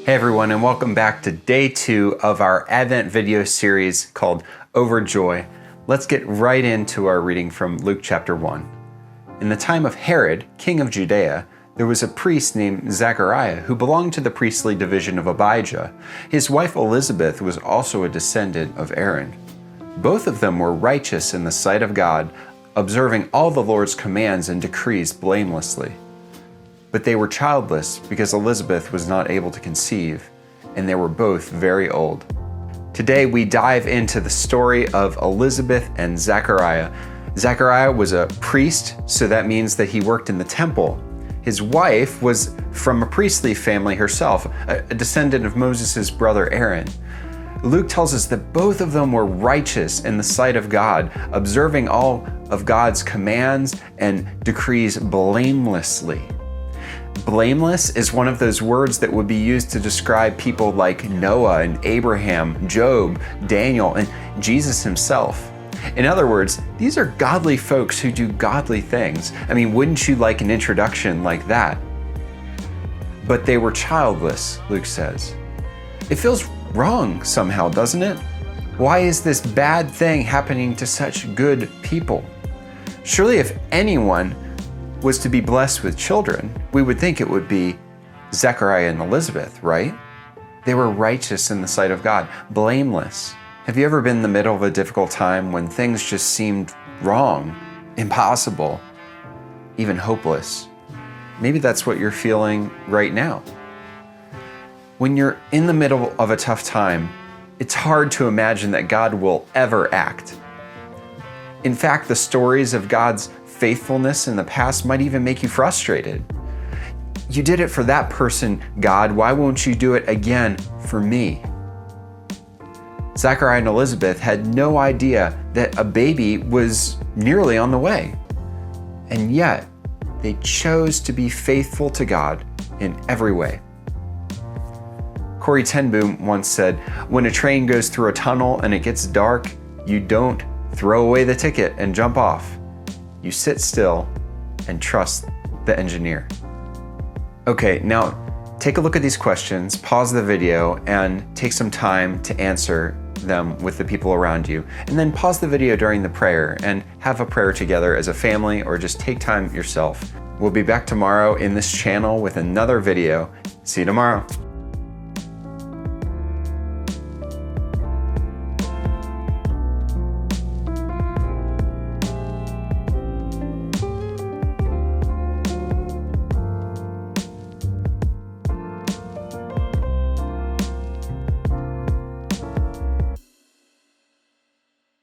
Hey everyone, and welcome back to day 2 of our Advent video series called Overjoyed. Let's get right into our reading from Luke chapter 1. In the time of Herod, king of Judea, there was a priest named Zechariah who belonged to the priestly division of Abijah. His wife Elizabeth was also a descendant of Aaron. Both of them were righteous in the sight of God, observing all the Lord's commands and decrees blamelessly. But they were childless because Elizabeth was not able to conceive, and they were both very old. Today we dive into the story of Elizabeth and Zechariah. Zechariah was a priest, so that means that he worked in the temple. His wife was from a priestly family herself, a descendant of Moses' brother Aaron. Luke tells us that both of them were righteous in the sight of God, observing all of God's commands and decrees blamelessly. Blameless is one of those words that would be used to describe people like Noah and Abraham, Job, Daniel, and Jesus himself. In other words, these are godly folks who do godly things. I mean, wouldn't you like an introduction like that? But they were childless, Luke says. It feels wrong somehow, doesn't it? Why is this bad thing happening to such good people? Surely if anyone was to be blessed with children, we would think it would be Zechariah and Elizabeth, right? They were righteous in the sight of God, blameless. Have you ever been in the middle of a difficult time when things just seemed wrong, impossible, even hopeless? Maybe that's what you're feeling right now. When you're in the middle of a tough time, it's hard to imagine that God will ever act. In fact, the stories of God's faithfulness in the past might even make you frustrated. You did it for that person, God. Why won't you do it again for me? Zechariah and Elizabeth had no idea that a baby was nearly on the way. And yet, they chose to be faithful to God in every way. Corrie ten Boom once said, "When a train goes through a tunnel and it gets dark, you don't throw away the ticket and jump off. You sit still and trust the engineer." Okay, now take a look at these questions, pause the video, and take some time to answer them with the people around you. And then pause the video during the prayer and have a prayer together as a family, or just take time yourself. We'll be back tomorrow in this channel with another video. See you tomorrow.